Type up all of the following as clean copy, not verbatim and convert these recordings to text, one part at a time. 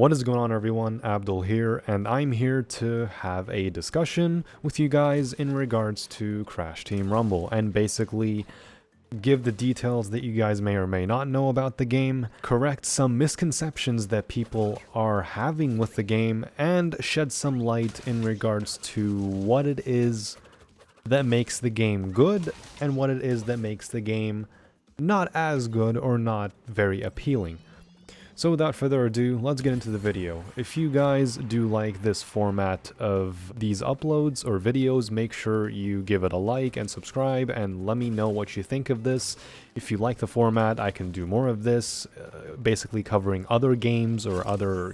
What is going on, everyone? Abdul here, and I'm here to have a discussion with you guys in regards to Crash Team Rumble, and basically give the details that you guys may or may not know about the game, correct some misconceptions that people are having with the game, and shed some light in regards to what it is that makes the game good, and what it is that makes the game not as good or not very appealing. So without further ado, let's get into the video. If you guys do like this format of these uploads or videos, make sure you give it a like and subscribe and let me know what you think of this. If you like the format, I can do more of this, basically covering other games or other,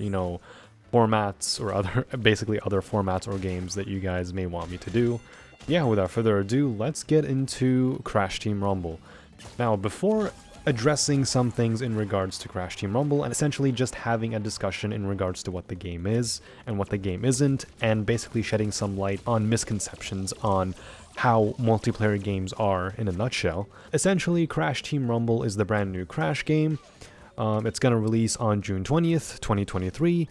formats or other formats or games that you guys may want me to do. Yeah, without further ado, let's get into Crash Team Rumble. Now, before addressing some things in regards to Crash Team Rumble and essentially just having a discussion in regards to what the game is and what the game isn't, and basically shedding some light on misconceptions on how multiplayer games are in a nutshell. Essentially, Crash Team Rumble is the brand new Crash game. It's going to release on June 20th, 2023.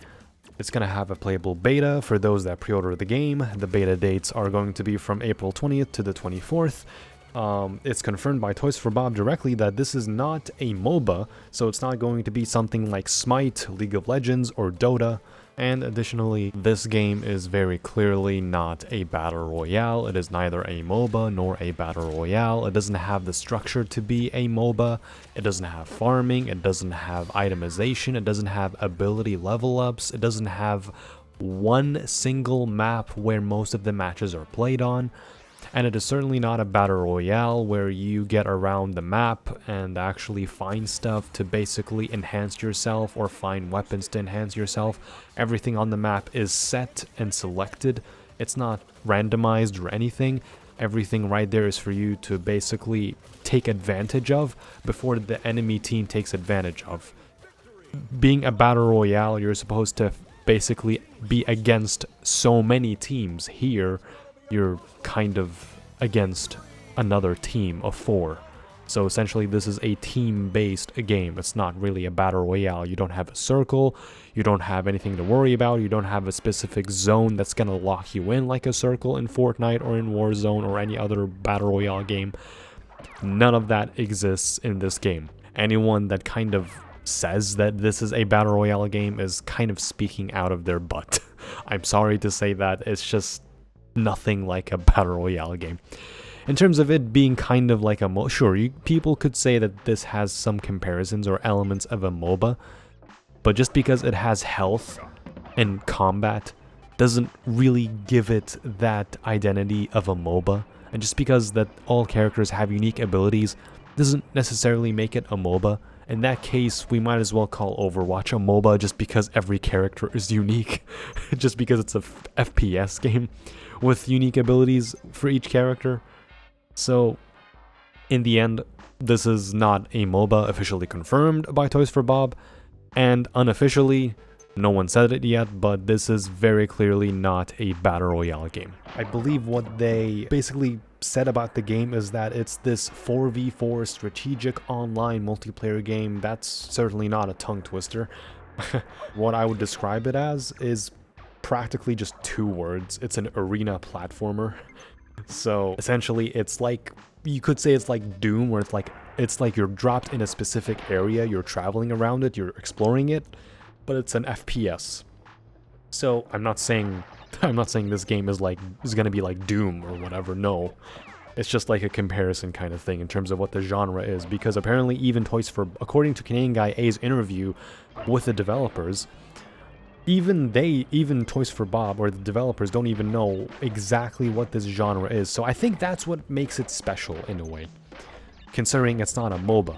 It's going to have a playable beta for those that pre-order the game. The beta dates are going to be from April 20th to the 24th. It's confirmed by Toys for Bob directly that this is not a MOBA, so it's not going to be something like Smite, League of Legends, or Dota. And additionally, this game is very clearly not a Battle Royale. It is neither a MOBA nor a Battle Royale. It doesn't have the structure to be a MOBA. It doesn't have farming. It doesn't have itemization. It doesn't have ability level ups. It doesn't have one single map where most of the matches are played on. And it is certainly not a Battle Royale where you get around the map and actually find stuff to basically enhance yourself or find weapons to enhance yourself. Everything on the map is set and selected. It's not randomized or anything. Everything right there is for you to basically take advantage of before the enemy team takes advantage of. Being a Battle Royale, you're supposed to basically be against so many teams. Here, you're kind of against another team of 4. So essentially this is a team-based game. It's not really a Battle Royale. You don't have a circle, you don't have anything to worry about, you don't have a specific zone that's gonna lock you in like a circle in Fortnite or in Warzone or any other Battle Royale game. None of that exists in this game. Anyone that kind of says that this is a Battle Royale game is kind of speaking out of their butt. I'm sorry to say that, it's just nothing like a Battle Royale game. In terms of it being kind of like a people could say that this has some comparisons or elements of a MOBA, but just because it has health and combat doesn't really give it that identity of a MOBA, and just because that all characters have unique abilities doesn't necessarily make it a MOBA. In that case, we might as well call Overwatch a MOBA just because every character is unique, just because it's a FPS game with unique abilities for each character. So, in the end, this is not a MOBA officially confirmed by Toys for Bob, and unofficially, no one said it yet, but this is very clearly not a Battle Royale game. I believe what they basically said about the game is that it's this 4v4 strategic online multiplayer game. That's certainly not a tongue twister. What I would describe it as is practically just 2 words. It's an arena platformer. So essentially it's like, you could say it's like Doom, where it's like you're dropped in a specific area, you're traveling around it, you're exploring it, but it's an FPS. So I'm not saying this game is gonna be like Doom or whatever. No, it's just like a comparison kind of thing in terms of what the genre is, because apparently even according to Canadian Guy A's interview with the developers, even Toys for Bob or the developers don't even know exactly what this genre is. So I think that's what makes it special in a way, considering it's not a MOBA.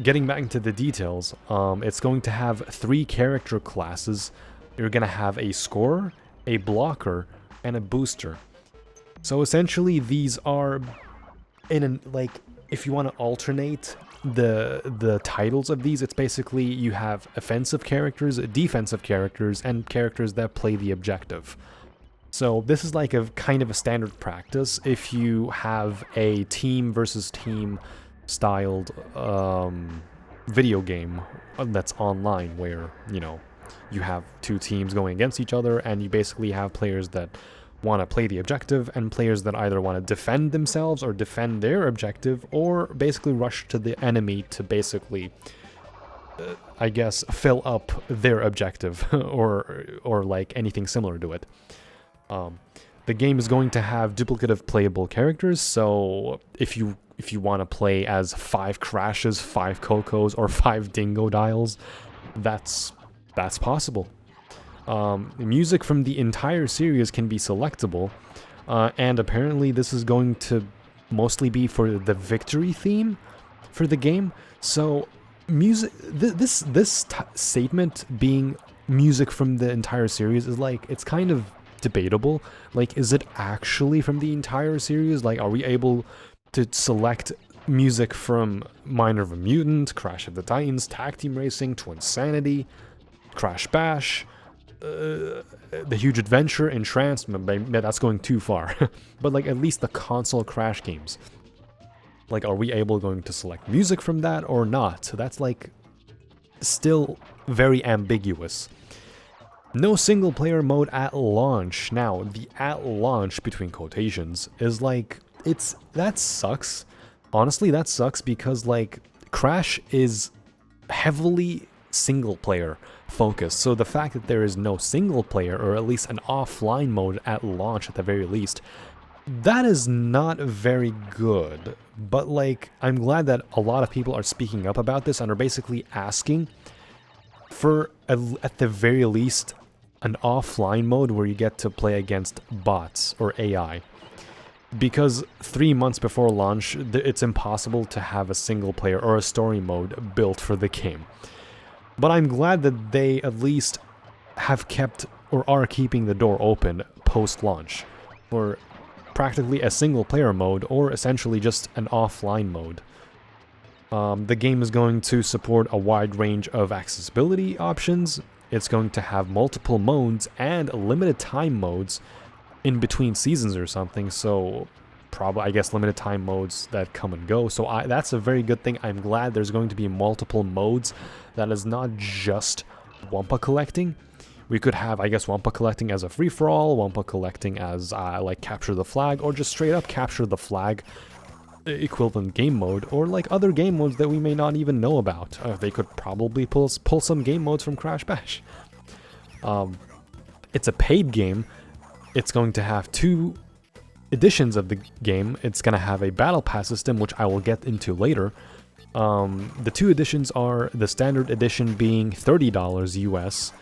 Getting back into the details, it's going to have 3 character classes. You're going to have a scorer, a blocker, and a booster. So essentially these are if you want to alternate the titles of these, it's basically you have offensive characters, defensive characters, and characters that play the objective. So this is like a kind of a standard practice if you have a team versus team styled video game that's online where, you know, you have two teams going against each other, and you basically have players that want to play the objective and players that either want to defend themselves or defend their objective, or basically rush to the enemy to basically, I guess, fill up their objective or like anything similar to it. The game is going to have duplicative playable characters, so if you want to play as 5 Crashes, 5 Cocos, or 5 Dingo Dials, that's possible. Music from the entire series can be selectable, and apparently this is going to mostly be for the victory theme for the game. So music, this statement being music from the entire series is like, it's kind of debatable. Like, is it actually from the entire series? Like, are we able to select music from Minor of a Mutant, Crash of the Titans, Tag Team Racing, Twinsanity, Crash Bash, The Huge Adventure, Entranced? That's going too far. But like, at least the console Crash games, like, are we going to select music from that or not? So that's like still very ambiguous. No single player mode at launch. Now, the at launch, between quotations, is like, that sucks. Honestly, that sucks because, like, Crash is heavily single player focused. So the fact that there is no single player, or at least an offline mode at launch at the very least, that is not very good. But like, I'm glad that a lot of people are speaking up about this and are basically asking for, at the very least, an offline mode where you get to play against bots or AI. Because 3 months before launch, it's impossible to have a single player or a story mode built for the game. But I'm glad that they at least have kept, or are keeping, the door open post-launch for practically a single player mode, or essentially just an offline mode. The game is going to support a wide range of accessibility options. It's going to have multiple modes and limited time modes in between seasons or something, so probably, I guess, limited time modes that come and go. So that's a very good thing. I'm glad there's going to be multiple modes that is not just Wumpa collecting. We could have, I guess, Wumpa collecting as a free-for-all, Wumpa collecting as like capture the flag, or just straight up capture the flag equivalent game mode, or like other game modes that we may not even know about. They could probably pull some game modes from Crash Bash. It's a paid game. It's going to have 2 editions of the game. It's going to have a battle pass system, which I will get into later. The 2 editions are the standard edition being $30 US,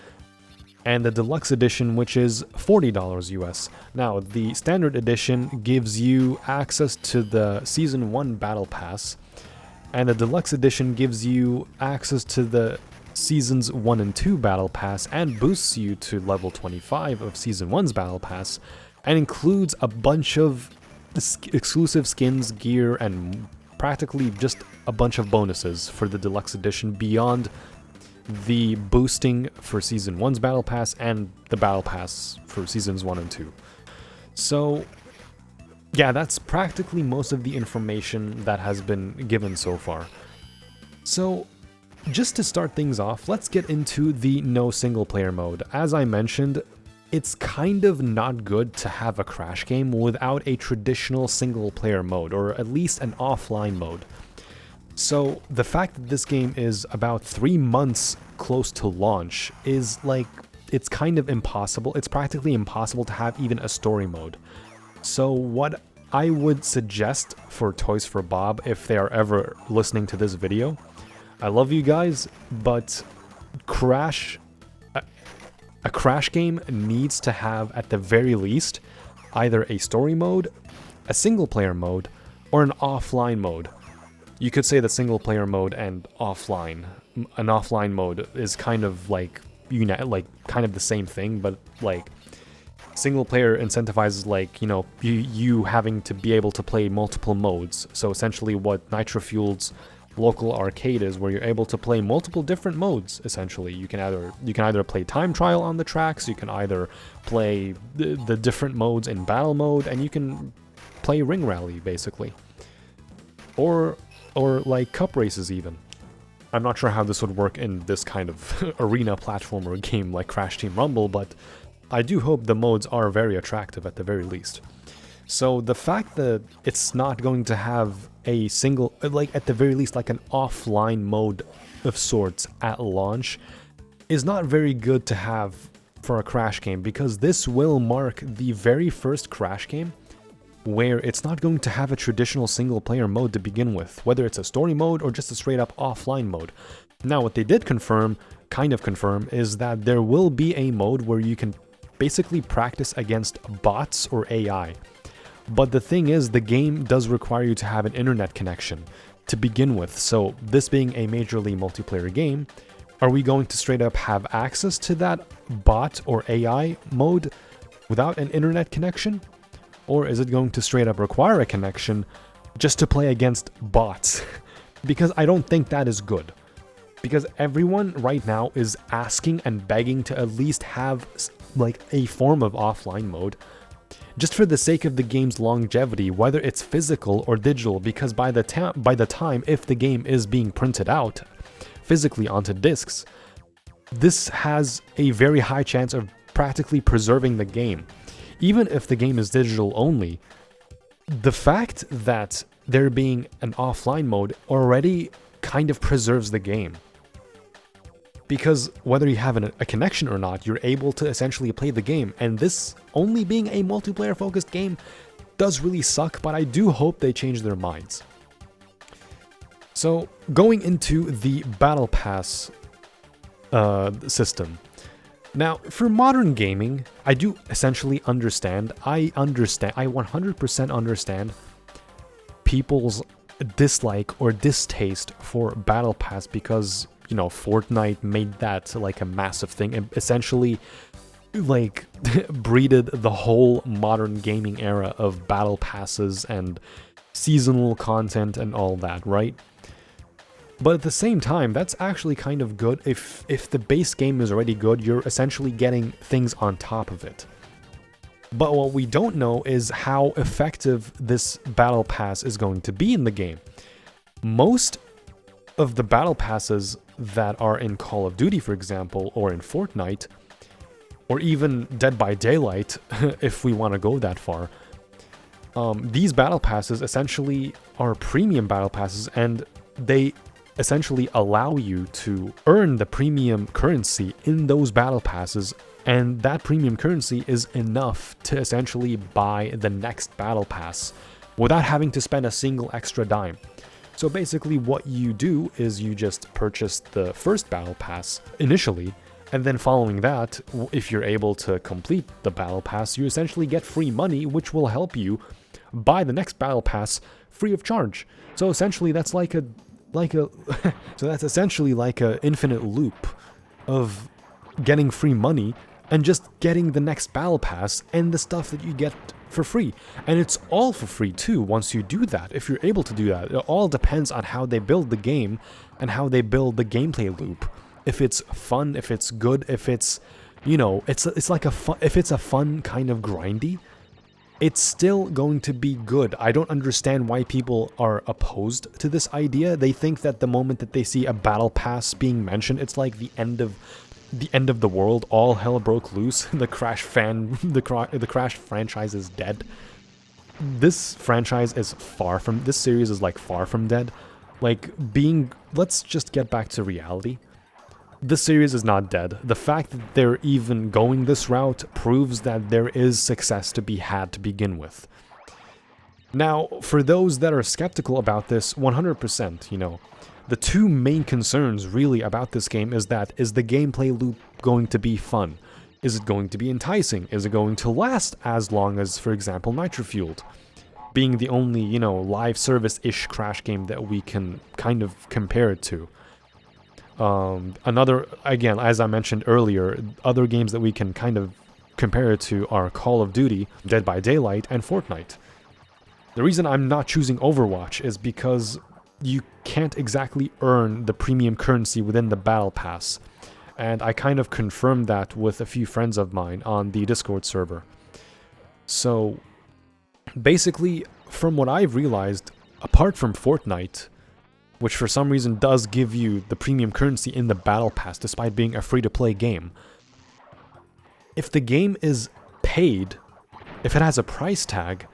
and the deluxe edition, which is $40 US. Now, the standard edition gives you access to the Season 1 Battle Pass, and the deluxe edition gives you access to the Seasons 1 and 2 Battle Pass, and boosts you to level 25 of Season 1's Battle Pass, and includes a bunch of exclusive skins, gear, and practically just a bunch of bonuses for the deluxe edition beyond the boosting for Season 1's Battle Pass and the Battle Pass for Seasons 1 and 2. So, yeah, that's practically most of the information that has been given so far. So, just to start things off, let's get into the no single player mode. As I mentioned, it's kind of not good to have a Crash game without a traditional single player mode, or at least an offline mode. So the fact that this game is about 3 months close to launch is like, it's kind of impossible. It's practically impossible to have even a story mode. So what I would suggest for Toys for Bob, if they are ever listening to this video, I love you guys, but a Crash game needs to have, at the very least, either a story mode, a single player mode, or an offline mode. You could say the single player mode and offline. An offline mode is kind of like kind of the same thing, but like single player incentivizes, like, you know, you having to be able to play multiple modes. So essentially what Nitro-Fueled's local arcade is, where you're able to play multiple different modes. Essentially, you can either play time trial on the tracks, you can either play the different modes in battle mode, and you can play ring rally basically, or like cup races even. I'm not sure how this would work in this kind of arena platformer game like Crash Team Rumble, but I do hope the modes are very attractive at the very least. So the fact that it's not going to have a single, like at the very least, like an offline mode of sorts at launch is not very good to have for a Crash game, because this will mark the very first Crash game where it's not going to have a traditional single player mode to begin with, whether it's a story mode or just a straight up offline mode. Now what they did confirm, kind of confirm, is that there will be a mode where you can basically practice against bots or AI. But the thing is, the game does require you to have an internet connection to begin with, so this being a majorly multiplayer game, are we going to straight up have access to that bot or AI mode without an internet connection? Or is it going to straight up require a connection just to play against bots? Because I don't think that is good. Because everyone right now is asking and begging to at least have like a form of offline mode, just for the sake of the game's longevity, whether it's physical or digital, because by the time if the game is being printed out physically onto discs, this has a very high chance of practically preserving the game. Even if the game is digital only, the fact that there being an offline mode already kind of preserves the game. Because whether you have a connection or not, you're able to essentially play the game, and this only being a multiplayer focused game does really suck, but I do hope they change their minds. So going into the Battle Pass system. Now, for modern gaming, I do essentially understand, I 100% understand people's dislike or distaste for Battle Pass because, you know, Fortnite made that like a massive thing and essentially like breeded the whole modern gaming era of Battle Passes and seasonal content and all that, right? But at the same time, that's actually kind of good. If the base game is already good, you're essentially getting things on top of it. But what we don't know is how effective this Battle Pass is going to be in the game. Most of the Battle Passes that are in Call of Duty, for example, or in Fortnite, or even Dead by Daylight, if we want to go that far, these Battle Passes essentially are premium Battle Passes, and they essentially allow you to earn the premium currency in those battle passes, and that premium currency is enough to essentially buy the next battle pass without having to spend a single extra dime. So basically what you do is you just purchase the first battle pass initially, and then following that, if you're able to complete the battle pass, you essentially get free money, which will help you buy the next battle pass free of charge. So essentially that's so that's essentially like a infinite loop of getting free money and just getting the next battle pass and the stuff that you get for free. And it's all for free too once you do that, if you're able to do that. It all depends on how they build the game and how they build the gameplay loop. If it's fun, if it's good, if it's, you know, it's like a fun, if it's a fun kind of grindy, it's still going to be good. I don't understand why people are opposed to this idea. They think that the moment that they see a battle pass being mentioned, it's like the end of the world. All hell broke loose. The Crash franchise is dead. This franchise is this series is like far from dead. Like let's just get back to reality. This series is not dead. The fact that they're even going this route proves that there is success to be had to begin with. Now, for those that are skeptical about this, 100%, you know, the two main concerns really about this game is the gameplay loop going to be fun? Is it going to be enticing? Is it going to last as long as, for example, Nitro-Fueled? Being the only, you know, live service-ish Crash game that we can kind of compare it to. Another, again, as I mentioned earlier, other games that we can kind of compare it to are Call of Duty, Dead by Daylight, and Fortnite. The reason I'm not choosing Overwatch is because you can't exactly earn the premium currency within the Battle Pass, and I kind of confirmed that with a few friends of mine on the Discord server. So, basically, from what I've realized, apart from Fortnite, which for some reason does give you the premium currency in the battle pass despite being a free-to-play game. If the game is paid, if it has a price tag,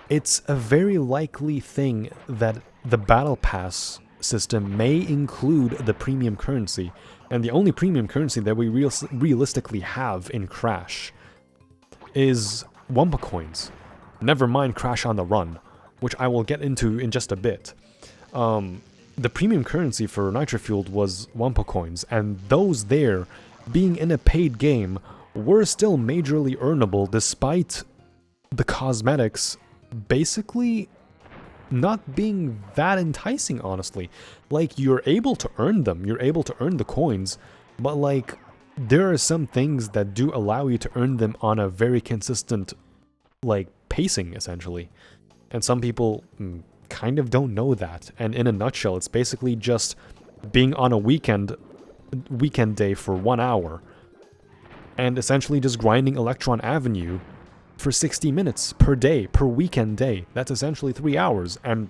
it's a very likely thing that the battle pass system may include the premium currency, and the only premium currency that we realistically have in Crash is Wumpa coins. Never mind Crash on the Run, which I will get into in just a bit. The premium currency for Nitro-Fueled was Wumpa coins, and those there, being in a paid game, were still majorly earnable despite the cosmetics basically not being that enticing, honestly. Like, you're able to earn them, you're able to earn the coins, but like, there are some things that do allow you to earn them on a very consistent, like, pacing, essentially. And some people kind of don't know that, and in a nutshell, it's basically just being on a weekend day for 1 hour, and essentially just grinding Electron Avenue for 60 minutes per day, per weekend day. That's essentially 3 hours, and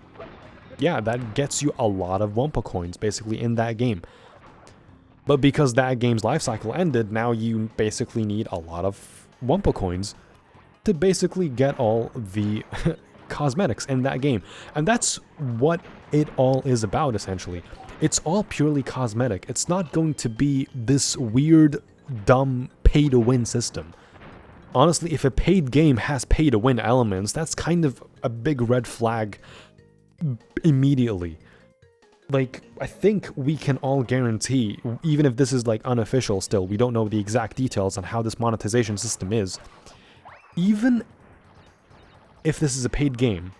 yeah, that gets you a lot of Wumpa coins, basically, in that game. But because that game's lifecycle ended, now you basically need a lot of Wumpa coins to basically get all the cosmetics in that game. And that's what it all is about, essentially. It's all purely cosmetic. It's not going to be this weird, dumb, pay-to-win system. Honestly, if a paid game has pay-to-win elements, that's kind of a big red flag immediately. Like, I think we can all guarantee, even if this is like unofficial still, we don't know the exact details on how this monetization system is, even if this is a paid game,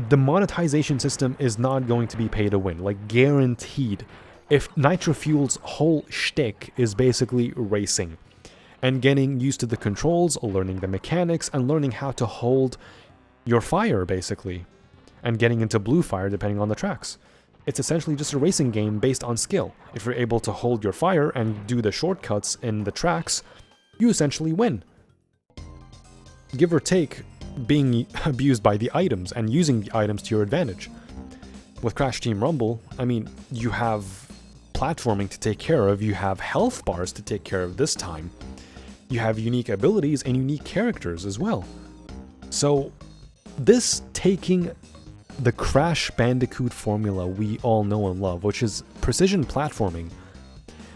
the monetization system is not going to be pay-to-win, like guaranteed. If Nitro-Fueled's whole shtick is basically racing, and getting used to the controls, learning the mechanics, and learning how to hold your fire, basically. And getting into blue fire depending on the tracks. It's essentially just a racing game based on skill. If you're able to hold your fire and do the shortcuts in the tracks, you essentially win. Give or take being abused by the items and using the items to your advantage. With Crash Team Rumble, I mean, you have platforming to take care of, you have health bars to take care of this time. You have unique abilities and unique characters as well. So, this taking the Crash Bandicoot formula we all know and love, which is precision platforming,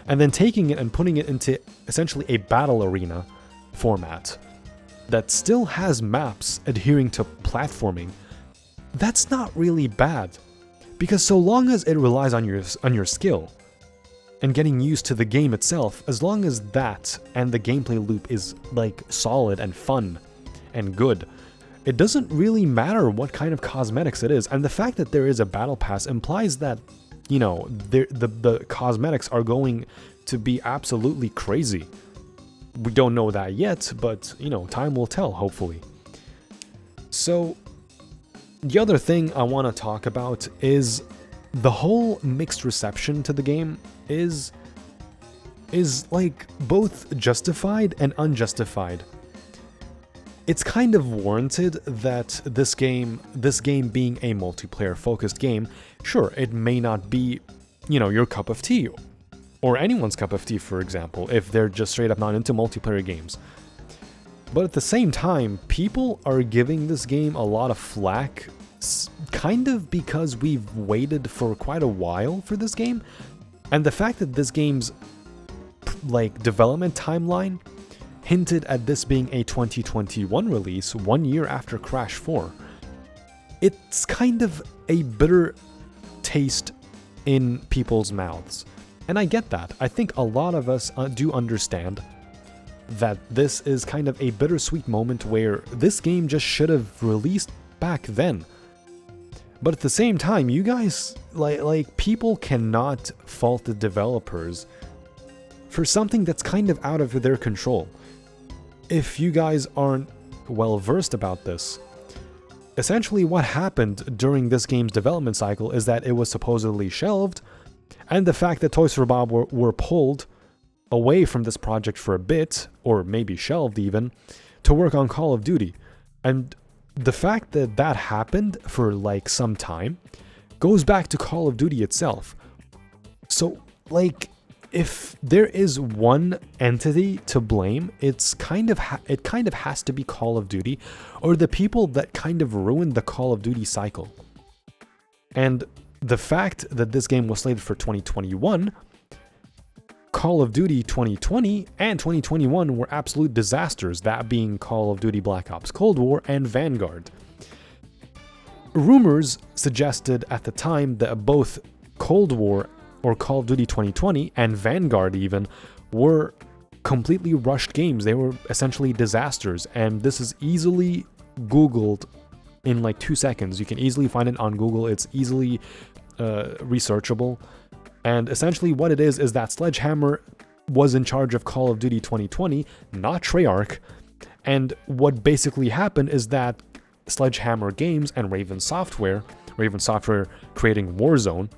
and then taking it and putting it into essentially a battle arena format that still has maps adhering to platforming, that's not really bad. Because so long as it relies on your skill, and getting used to the game itself, as long as that and the gameplay loop is like solid and fun and good, it doesn't really matter what kind of cosmetics it is. And the fact that there is a battle pass implies that, you know, the cosmetics are going to be absolutely crazy. We don't know that yet, but, you know, time will tell, hopefully. So, the other thing I want to talk about is the whole mixed reception to the game is like both justified and unjustified. It's kind of warranted that this game being a multiplayer focused game, sure, it may not be, you know, your cup of tea, or anyone's cup of tea, for example, if they're just straight up not into multiplayer games. But at the same time, people are giving this game a lot of flack, kind of because we've waited for quite a while for this game, and the fact that this game's like development timeline hinted at this being a 2021 release 1 year after Crash 4. It's kind of a bitter taste in people's mouths. And I get that. I think a lot of us do understand that this is kind of a bittersweet moment where this game just should have released back then. But at the same time, you guys, like people cannot fault the developers for something that's kind of out of their control. If you guys aren't well versed about this, essentially what happened during this game's development cycle is that it was supposedly shelved, and the fact that Toys for Bob were pulled away from this project for a bit, or maybe shelved even, to work on Call of Duty. And the fact that that happened for like some time goes back to Call of Duty itself. So, like, if there is one entity to blame, it kind of has to be Call of Duty, or the people that kind of ruined the Call of Duty cycle. And the fact that this game was slated for 2021, Call of Duty 2020 and 2021 were absolute disasters, that being Call of Duty Black Ops Cold War and Vanguard. Rumors suggested at the time that both Cold War, or Call of Duty 2020, and Vanguard even, were completely rushed games. They were essentially disasters, and this is easily Googled in like 2 seconds. You can easily find it on Google. It's easily researchable. And essentially what it is that Sledgehammer was in charge of Call of Duty 2020, not Treyarch. And what basically happened is that Sledgehammer Games and Raven Software creating Warzone,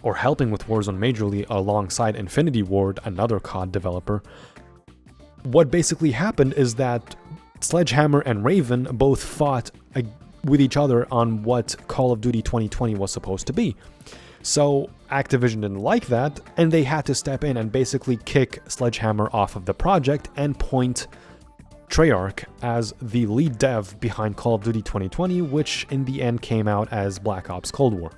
or helping with Warzone majorly alongside Infinity Ward, another COD developer. What basically happened is that Sledgehammer and Raven both fought with each other on what Call of Duty 2020 was supposed to be. So Activision didn't like that, and they had to step in and basically kick Sledgehammer off of the project and point Treyarch as the lead dev behind Call of Duty 2020, which in the end came out as Black Ops Cold War.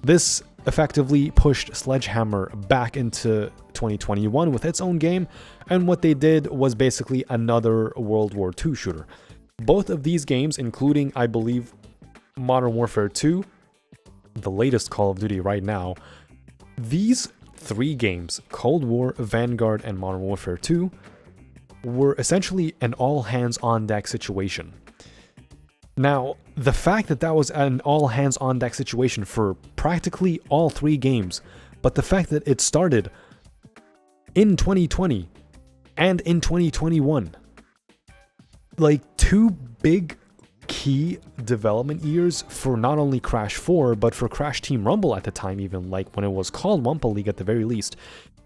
This effectively pushed Sledgehammer back into 2021 with its own game, and what they did was basically another World War II shooter. Both of these games, including, I believe, Modern Warfare 2, the latest Call of Duty right now, these 3 games, Cold War, Vanguard, and Modern Warfare 2, were essentially an all-hands-on-deck situation. Now, the fact that was an all-hands-on-deck situation for practically all 3 games, but the fact that it started in 2020 and in 2021, like 2 big key development years for not only Crash 4, but for Crash Team Rumble at the time, even like when it was called Wumpa League at the very least.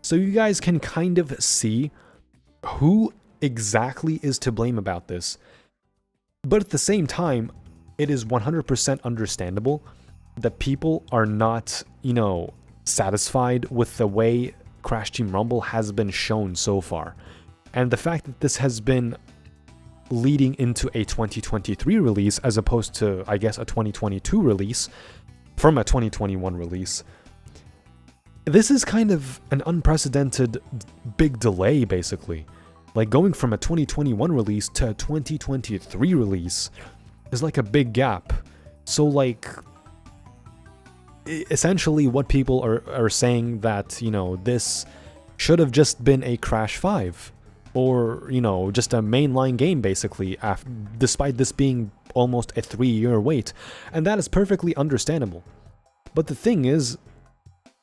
So you guys can kind of see who exactly is to blame about this. But at the same time, it is 100% understandable that people are not, satisfied with the way Crash Team Rumble has been shown so far. And the fact that this has been leading into a 2023 release as opposed to, I guess, a 2022 release from a 2021 release. This is kind of an unprecedented big delay, basically. Like, going from a 2021 release to a 2023 release is like a big gap. So, like, essentially what people are saying that, this should have just been a Crash 5. Or, just a mainline game, basically, despite this being almost a 3-year wait. And that is perfectly understandable. But the thing is,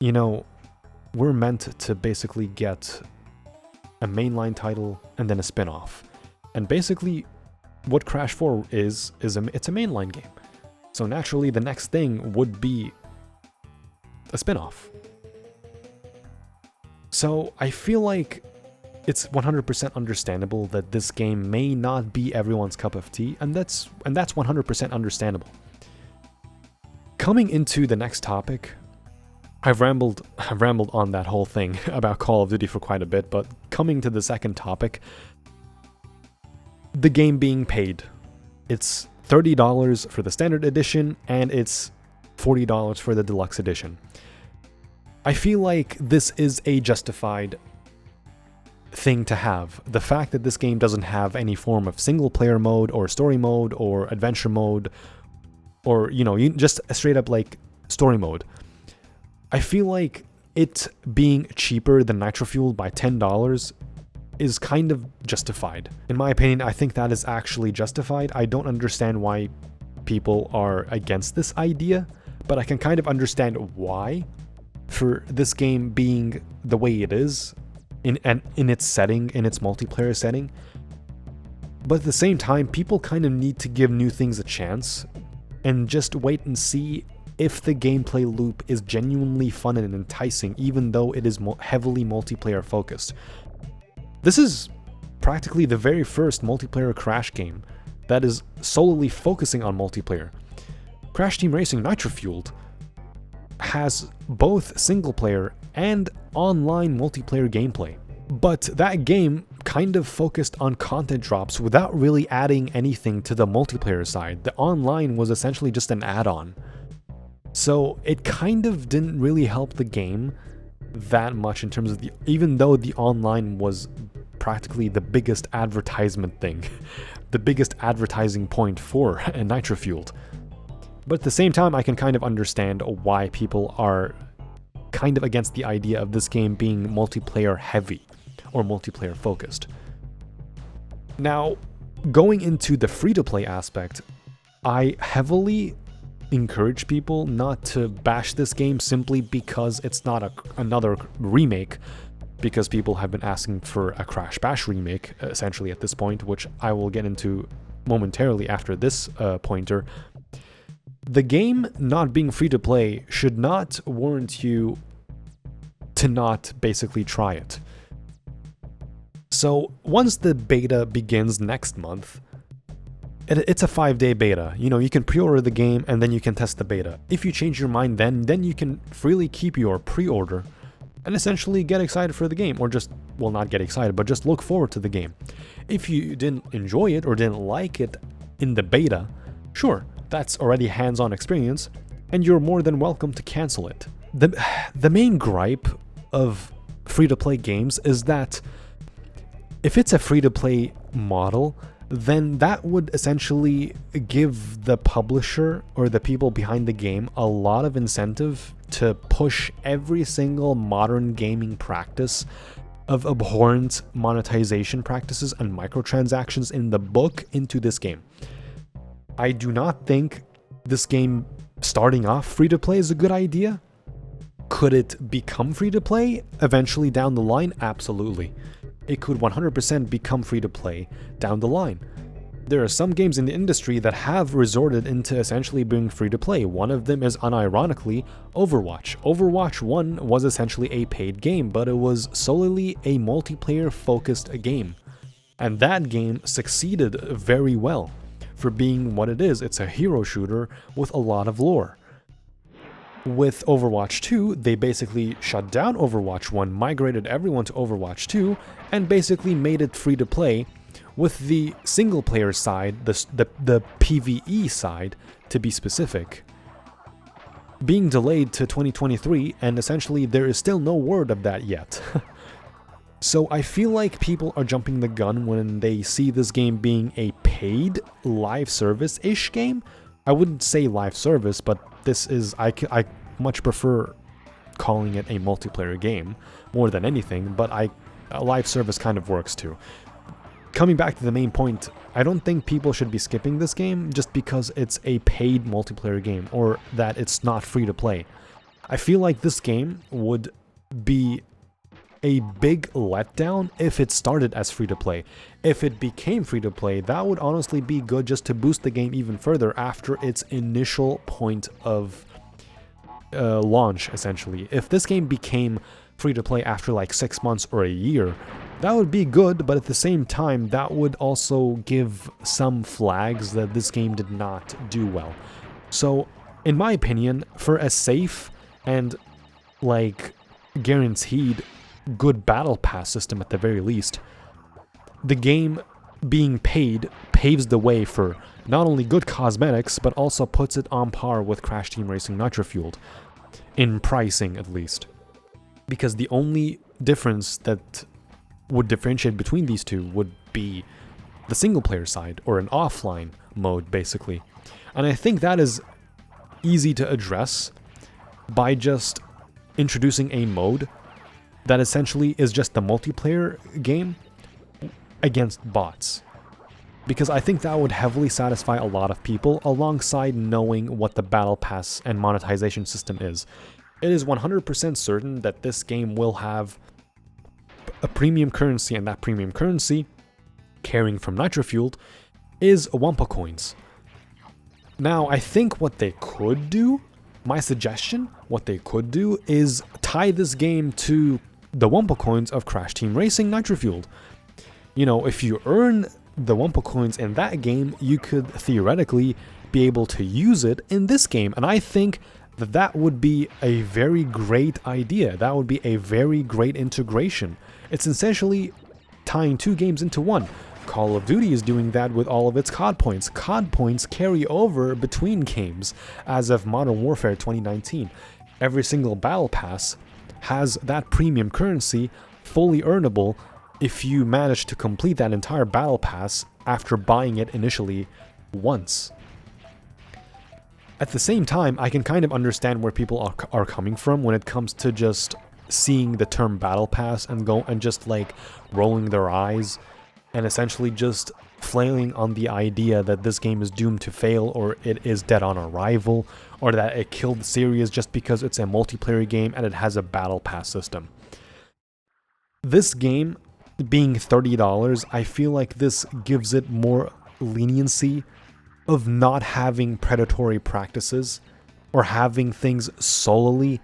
we're meant to basically get a mainline title and then a spin-off. And basically, what Crash 4 it's a mainline game. So naturally, the next thing would be a spin-off. So I feel like it's 100% understandable that this game may not be everyone's cup of tea, and that's 100% understandable. Coming into the next topic, I've rambled on that whole thing about Call of Duty for quite a bit, but coming to the second topic, the game being paid. It's $30 for the standard edition, and it's $40 for the deluxe edition. I feel like this is a justified thing to have. The fact that this game doesn't have any form of single player mode or story mode or adventure mode or just a straight up like story mode, I feel like it being cheaper than Nitro-Fueled by $10 is kind of justified. In my opinion, I think that is actually justified. I don't understand why people are against this idea, but I can kind of understand why, for this game being the way it is in its setting, in its multiplayer setting. But at the same time, people kind of need to give new things a chance and just wait and see if the gameplay loop is genuinely fun and enticing, even though it is heavily multiplayer focused. This is practically the very first multiplayer Crash game that is solely focusing on multiplayer. Crash Team Racing Nitro-Fueled has both single player and online multiplayer gameplay. But that game kind of focused on content drops without really adding anything to the multiplayer side. The online was essentially just an add-on. So it kind of didn't really help the game that much in terms of even though the online was practically the biggest advertisement thing, the biggest advertising point for Nitro-Fueled. But at the same time, I can kind of understand why people are kind of against the idea of this game being multiplayer heavy or multiplayer focused. Now, going into the free-to-play aspect, I heavily encourage people not to bash this game simply because it's not another remake, because people have been asking for a Crash Bash remake, essentially at this point, which I will get into momentarily after this pointer. The game not being free-to-play should not warrant you to not basically try it. So once the beta begins next month, it's a 5-day beta. You know, you can pre-order the game and then you can test the beta. If you change your mind then you can freely keep your pre-order and essentially get excited for the game, or just, well, not get excited, but just look forward to the game. If you didn't enjoy it or didn't like it in the beta, sure, that's already hands-on experience, and you're more than welcome to cancel it. The main gripe of free-to-play games is that if it's a free-to-play model, then that would essentially give the publisher or the people behind the game a lot of incentive to push every single modern gaming practice of abhorrent monetization practices and microtransactions in the book into this game. I do not think this game starting off free-to-play is a good idea. Could it become free-to-play eventually down the line? Absolutely. It could 100% become free-to-play down the line. There are some games in the industry that have resorted into essentially being free-to-play. One of them is, unironically, Overwatch. Overwatch 1 was essentially a paid game, but it was solely a multiplayer-focused game. And that game succeeded very well for being what it is. It's a hero shooter with a lot of lore. With Overwatch 2, they basically shut down Overwatch 1, migrated everyone to Overwatch 2, and basically made it free-to-play, with the single-player side, the PvE side, to be specific, being delayed to 2023, and essentially there is still no word of that yet. So I feel like people are jumping the gun when they see this game being a paid live service-ish game. I wouldn't say live service, but this is, I much prefer calling it a multiplayer game more than anything, but a live service kind of works too. Coming back to the main point, I don't think people should be skipping this game just because it's a paid multiplayer game or that it's not free to play. I feel like this game would be a big letdown if it started as free to play. If it became free to play, that would honestly be good just to boost the game even further after its initial point of launch, essentially. If this game became free to play after like 6 months or a year, that would be good, but at the same time, that would also give some flags that this game did not do well. So, in my opinion, for a safe and, like, guaranteed good battle pass system at the very least, the game being paid paves the way for not only good cosmetics, but also puts it on par with Crash Team Racing Nitro-Fueled, in pricing at least. Because the only difference that would differentiate between these two would be the single player side, or an offline mode basically. And I think that is easy to address by just introducing a mode that essentially is just the multiplayer game against bots. Because I think that would heavily satisfy a lot of people alongside knowing what the battle pass and monetization system is. It is 100% certain that this game will have a premium currency, and that premium currency, carrying from Nitro-Fueled, is Wampa coins. Now, I think what they could do, my suggestion, what they could do is tie this game to the Wampa coins of Crash Team Racing Nitro-Fueled. You know, if you earn the Wampa coins in that game, you could theoretically be able to use it in this game, and I think that would be a very great idea. That would be a very great integration. It's essentially tying two games into one. Call of Duty is doing that with all of its COD points. COD points carry over between games as of Modern Warfare 2019. Every single battle pass has that premium currency fully earnable if you manage to complete that entire battle pass after buying it initially once. At the same time, I can kind of understand where people are coming from when it comes to just seeing the term battle pass and just like rolling their eyes and essentially just flailing on the idea that this game is doomed to fail, or it is dead on arrival, or that it killed the series just because it's a multiplayer game and it has a battle pass system. This game being $30, I feel like this gives it more leniency of not having predatory practices or having things solely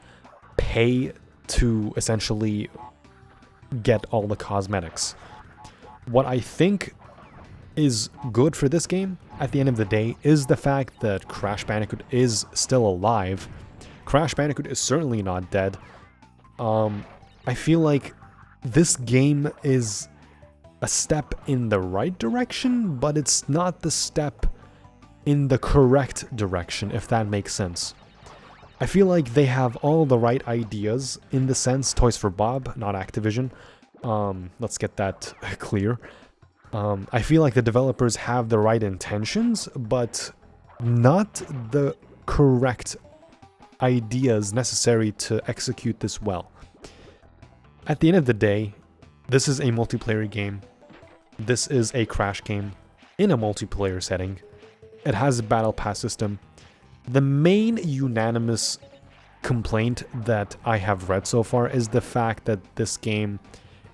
pay to essentially get all the cosmetics. What I think is good for this game, at the end of the day, is the fact that Crash Bandicoot is still alive. Crash Bandicoot is certainly not dead. I feel like this game is a step in the right direction, but it's not the step in the correct direction, if that makes sense. I feel like they have all the right ideas in the sense, Toys for Bob, not Activision. Let's get that clear. I feel like the developers have the right intentions, but not the correct ideas necessary to execute this well. At the end of the day, this is a multiplayer game. This is a Crash game in a multiplayer setting. It has a battle pass system. The main unanimous complaint that I have read so far is the fact that this game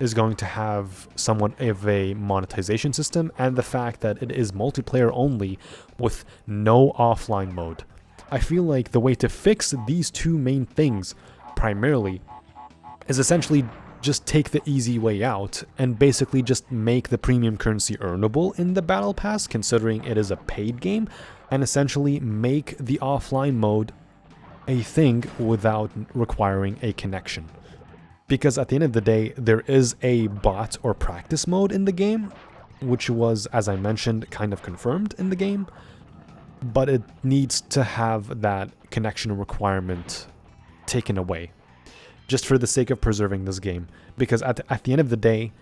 is going to have somewhat of a monetization system, and the fact that it is multiplayer only with no offline mode. I feel like the way to fix these two main things primarily is essentially just take the easy way out and basically just make the premium currency earnable in the battle pass, considering it is a paid game, and essentially make the offline mode a thing without requiring a connection. Because at the end of the day, there is a bot or practice mode in the game, which was, as I mentioned, kind of confirmed in the game, but it needs to have that connection requirement taken away, just for the sake of preserving this game. Because at the end of the day,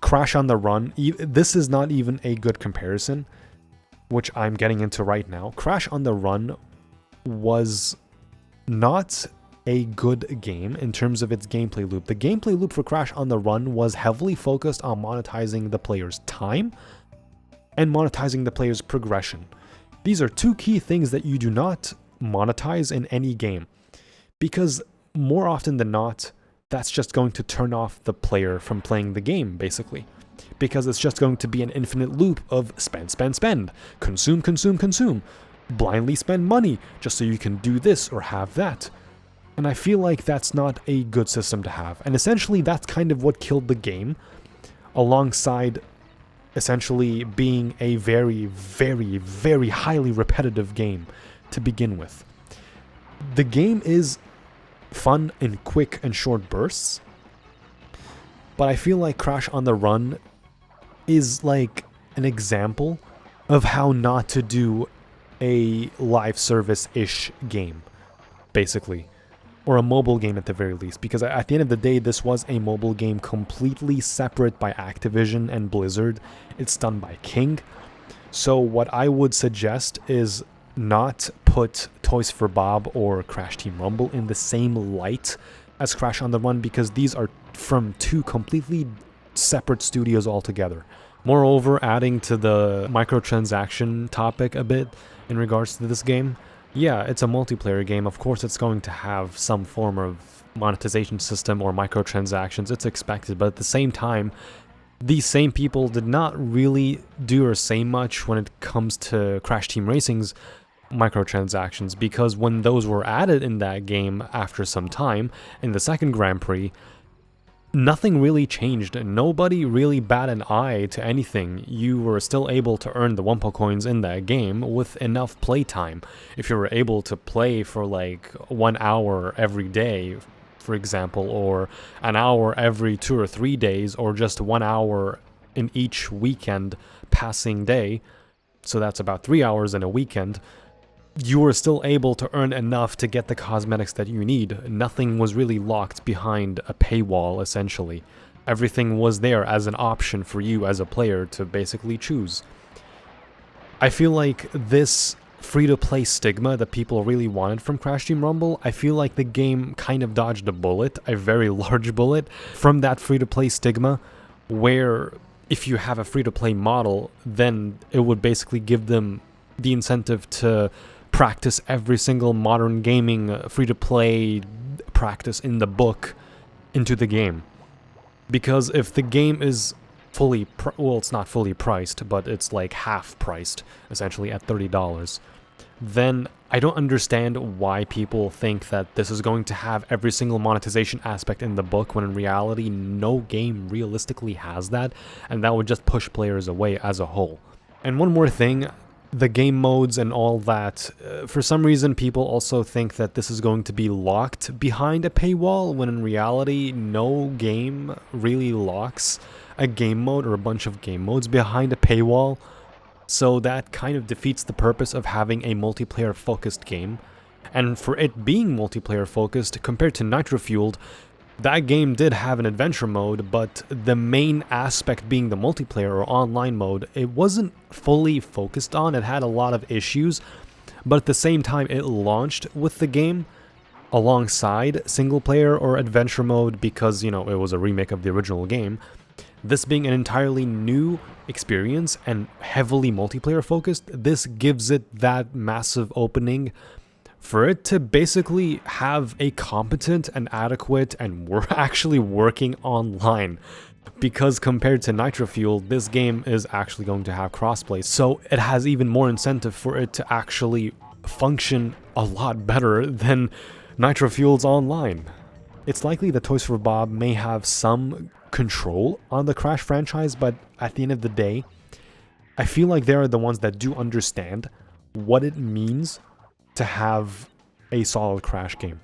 Crash on the Run, this is not even a good comparison, which I'm getting into right now. Crash on the Run was not a good game in terms of its gameplay loop. The gameplay loop for Crash on the Run was heavily focused on monetizing the player's time and monetizing the player's progression. These are two key things that you do not monetize in any game, because more often than not, that's just going to turn off the player from playing the game, basically. Because it's just going to be an infinite loop of spend, spend, spend, consume, consume, consume, blindly spend money just so you can do this or have that. And I feel like that's not a good system to have. And essentially, that's kind of what killed the game, alongside essentially being a very, very, very highly repetitive game to begin with. The game is fun in quick and short bursts, but I feel like Crash on the Run is like an example of how not to do a live service-ish game, basically. Or a mobile game at the very least, because at the end of the day, this was a mobile game completely separate by Activision and Blizzard. It's done by King. So what I would suggest is not put Toys for Bob or Crash Team Rumble in the same light as Crash on the Run, because these are from two completely separate studios altogether. Moreover, adding to the microtransaction topic a bit in regards to this game, yeah, it's a multiplayer game. Of course, it's going to have some form of monetization system or microtransactions. It's expected, but at the same time, these same people did not really do or say much when it comes to Crash Team Racing's microtransactions, because when those were added in that game after some time, in the second Grand Prix, nothing really changed. Nobody really bat an eye to anything. You were still able to earn the Wumpa coins in that game with enough playtime. If you were able to play for like 1 hour every day, for example, or an hour every 2 or 3 days, or just 1 hour in each weekend passing day, so that's about 3 hours in a weekend, you were still able to earn enough to get the cosmetics that you need. Nothing was really locked behind a paywall, essentially. Everything was there as an option for you as a player to basically choose. I feel like this free-to-play stigma that people really wanted from Crash Team Rumble, I feel like the game kind of dodged a bullet, a very large bullet, from that free-to-play stigma, where if you have a free-to-play model, then it would basically give them the incentive to practice every single modern gaming free-to-play practice in the book into the game. Because if the game is fully, well, it's not fully priced, but it's like half priced, essentially at $30, then I don't understand why people think that this is going to have every single monetization aspect in the book, when in reality, no game realistically has that, and that would just push players away as a whole. And one more thing, the game modes and all that, for some reason people also think that this is going to be locked behind a paywall, when in reality no game really locks a game mode or a bunch of game modes behind a paywall, so that kind of defeats the purpose of having a multiplayer focused game. And for it being multiplayer focused, compared to Nitro-Fueled, that game did have an adventure mode, but the main aspect being the multiplayer or online mode, it wasn't fully focused on. It had a lot of issues, but at the same time it launched with the game alongside single player or adventure mode because, you know, it was a remake of the original game. This being an entirely new experience and heavily multiplayer focused, this gives it that massive opening for it to basically have a competent and adequate and we're actually working online. Because compared to Nitro-Fueled, this game is actually going to have crossplay, so it has even more incentive for it to actually function a lot better than Nitro-Fueled's online. It's likely that Toys for Bob may have some control on the Crash franchise, but at the end of the day, I feel like they are the ones that do understand what it means to have a solid Crash game.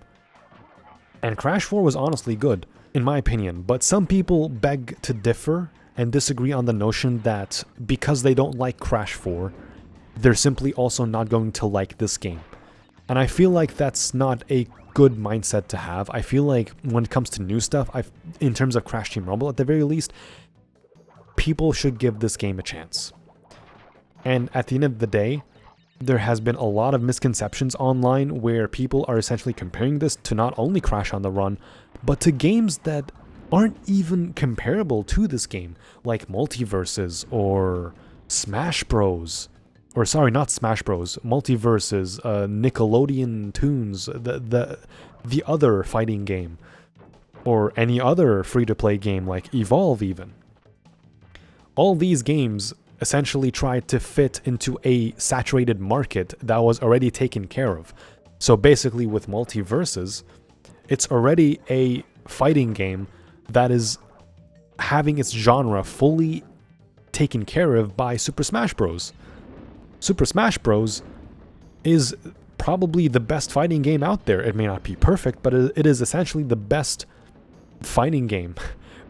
And Crash 4 was honestly good, in my opinion, but some people beg to differ and disagree on the notion that because they don't like Crash 4, they're simply also not going to like this game. And I feel like that's not a good mindset to have. I feel like when it comes to new stuff, in terms of Crash Team Rumble at the very least, people should give this game a chance. And at the end of the day, there has been a lot of misconceptions online where people are essentially comparing this to not only Crash on the Run, but to games that aren't even comparable to this game, like Multiverses or Smash Bros. Or sorry, not Smash Bros. Multiverses, Nickelodeon Tunes, the other fighting game, or any other free-to-play game like Evolve even. All these games essentially tried to fit into a saturated market that was already taken care of. So basically with Multiverses, it's already a fighting game that is having its genre fully taken care of by Super Smash Bros. Super Smash Bros. Is probably the best fighting game out there. It may not be perfect, but it is essentially the best fighting game,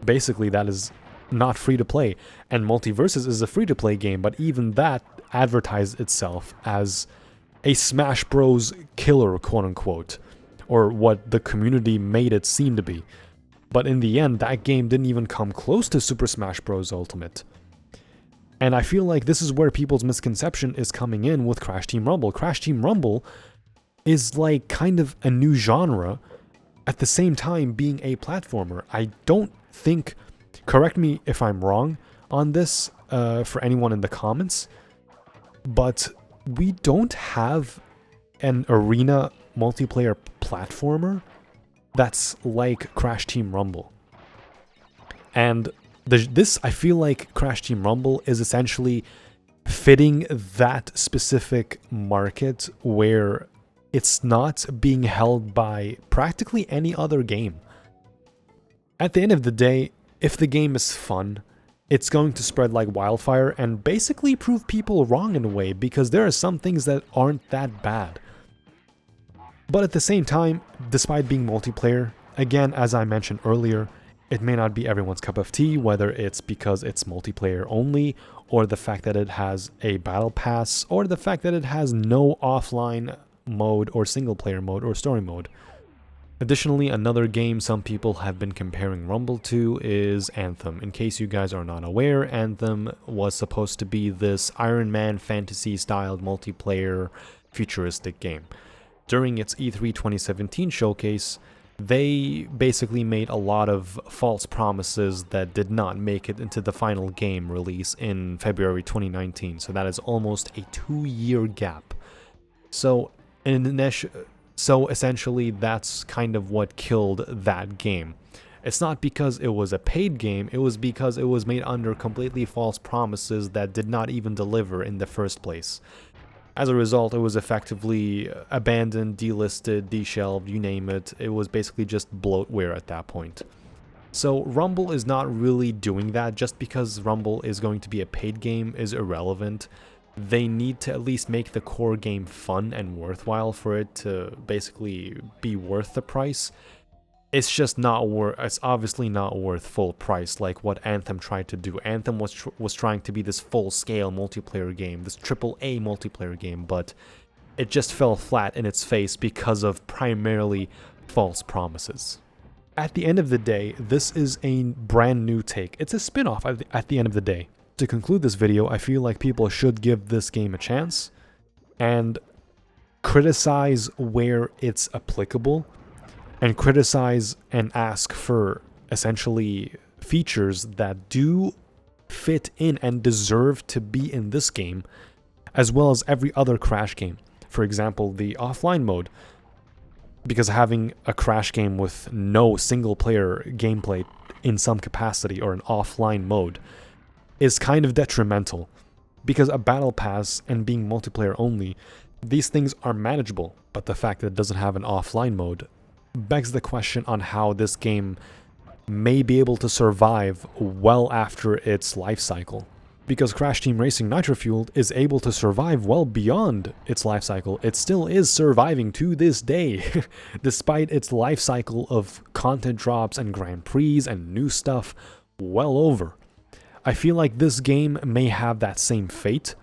basically, that is not free to play. And Multiverses is a free to play game, but even that advertised itself as a Smash Bros. Killer, quote unquote, or what the community made it seem to be. But in the end, that game didn't even come close to Super Smash Bros. Ultimate. And I feel like this is where people's misconception is coming in with Crash Team Rumble. Crash Team Rumble is like kind of a new genre, at the same time being a platformer. I don't think, correct me if I'm wrong on this for anyone in the comments, but we don't have an arena multiplayer platformer that's like Crash Team Rumble. And this, I feel like Crash Team Rumble is essentially fitting that specific market where it's not being held by practically any other game. At the end of the day, if the game is fun, it's going to spread like wildfire and basically prove people wrong in a way, because there are some things that aren't that bad. But at the same time, despite being multiplayer, again, as I mentioned earlier, it may not be everyone's cup of tea, whether it's because it's multiplayer only, or the fact that it has a battle pass, or the fact that it has no offline mode or single player mode or story mode. Additionally, another game some people have been comparing Rumble to is Anthem. In case you guys are not aware, Anthem was supposed to be this Iron Man fantasy-styled multiplayer futuristic game. During its E3 2017 showcase, they basically made a lot of false promises that did not make it into the final game release in February 2019. So that is almost a 2-year gap. So essentially, that's kind of what killed that game. It's not because it was a paid game, it was because it was made under completely false promises that did not even deliver in the first place. As a result, it was effectively abandoned, delisted, deshelved, you name it. It was basically just bloatware at that point. So Rumble is not really doing that. Just because Rumble is going to be a paid game is irrelevant. They need to at least make the core game fun and worthwhile for it to basically be worth the price. It's just not worth. It's obviously not worth full price like what Anthem tried to do. Anthem was trying to be this full-scale multiplayer game, this AAA multiplayer game, but it just fell flat in its face because of primarily false promises. At the end of the day, this is a brand new take. It's a spin-off at the end of the day. To conclude this video, I feel like people should give this game a chance and criticize where it's applicable, and criticize and ask for essentially features that do fit in and deserve to be in this game, as well as every other Crash game. For example, the offline mode, because having a Crash game with no single player gameplay in some capacity or an offline mode is kind of detrimental, because a battle pass and being multiplayer only, these things are manageable, but the fact that it doesn't have an offline mode begs the question on how this game may be able to survive well after its life cycle. Because Crash Team Racing Nitro-Fueled is able to survive well beyond its life cycle. It still is surviving to this day, despite its life cycle of content drops and Grand Prix and new stuff well over. I feel like this game may have that same fate,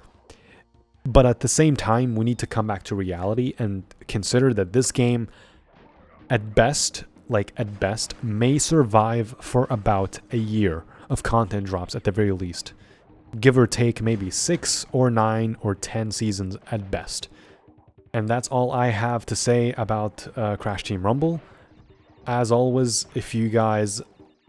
but at the same time, we need to come back to reality and consider that this game, at best, may survive for about a year of content drops at the very least. Give or take maybe 6 or 9 or 10 seasons at best. And that's all I have to say about Crash Team Rumble. As always, if you guys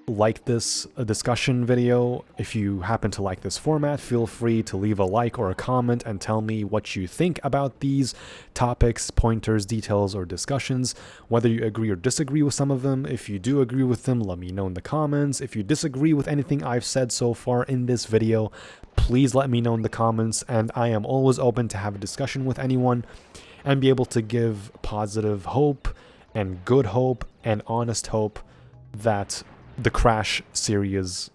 like this discussion video, if you happen to like this format, feel free to leave a like or a comment and tell me what you think about these topics, pointers, details, or discussions, whether you agree or disagree with some of them. If you do agree with them, let me know in the comments. If you disagree with anything I've said so far in this video, please let me know in the comments, and I am always open to have a discussion with anyone and be able to give positive hope and good hope and honest hope that the Crash series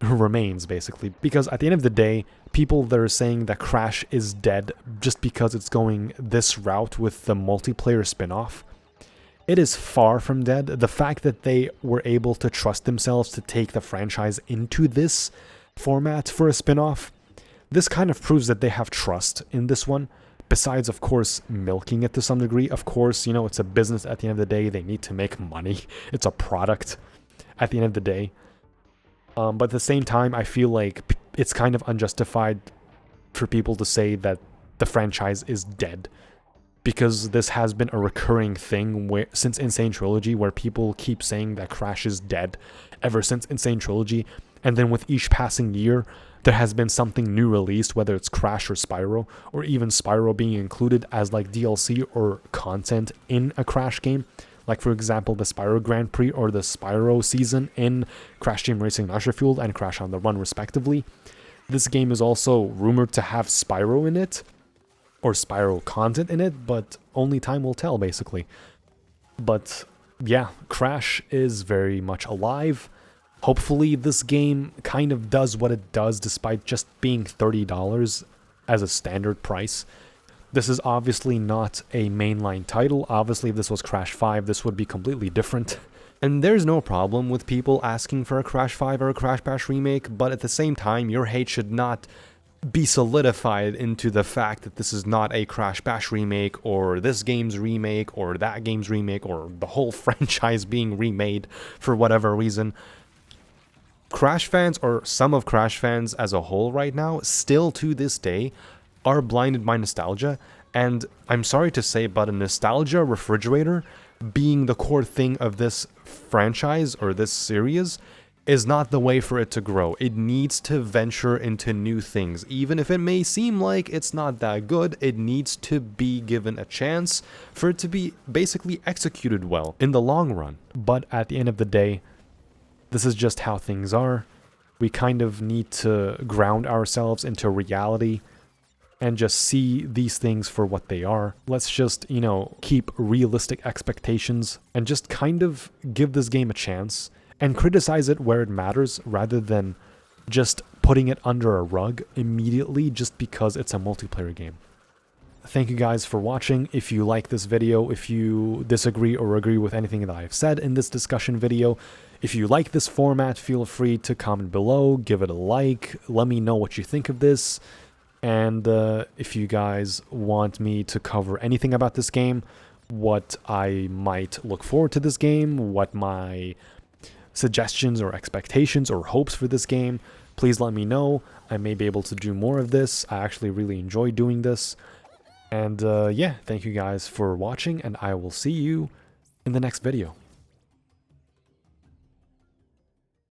remains, basically. Because at the end of the day, people that are saying that Crash is dead just because it's going this route with the multiplayer spin-off, it is far from dead. The fact that they were able to trust themselves to take the franchise into this format for a spin-off, this kind of proves that they have trust in this one. Besides, of course, milking it to some degree. Of course, you know, it's a business at the end of the day. They need to make money. It's a product at the end of the day. But at the same time, I feel like it's kind of unjustified for people to say that the franchise is dead, because this has been a recurring thing since N.Sane Trilogy, where people keep saying that Crash is dead ever since N.Sane Trilogy, and then with each passing year, there has been something new released, whether it's Crash or Spyro, or even Spyro being included as like DLC or content in a Crash game. Like, for example, the Spyro Grand Prix or the Spyro season in Crash Team Racing Nitro-Fueled and Crash on the Run, respectively. This game is also rumored to have Spyro in it, or Spyro content in it, but only time will tell, basically. But yeah, Crash is very much alive. Hopefully this game kind of does what it does despite just being $30 as a standard price. This is obviously not a mainline title. Obviously, if this was Crash 5, this would be completely different. And there's no problem with people asking for a Crash 5 or a Crash Bash remake, but at the same time, your hate should not be solidified into the fact that this is not a Crash Bash remake, or this game's remake, or that game's remake, or the whole franchise being remade for whatever reason. Crash fans, or some of Crash fans as a whole right now, still to this day, are blinded by nostalgia, and I'm sorry to say, but a nostalgia refrigerator, being the core thing of this franchise or this series, is not the way for it to grow. It needs to venture into new things. Even if it may seem like it's not that good, it needs to be given a chance for it to be basically executed well in the long run. But at the end of the day, this is just how things are. We kind of need to ground ourselves into reality and just see these things for what they are. Let's just, keep realistic expectations and just kind of give this game a chance and criticize it where it matters rather than just putting it under a rug immediately just because it's a multiplayer game. Thank you guys for watching. If you like this video, if you disagree or agree with anything that I've said in this discussion video, if you like this format, feel free to comment below, give it a like, let me know what you think of this. And if you guys want me to cover anything about this game, what I might look forward to this game, what my suggestions or expectations or hopes for this game, please let me know. I may be able to do more of this. I actually really enjoy doing this. And yeah, thank you guys for watching, and I will see you in the next video.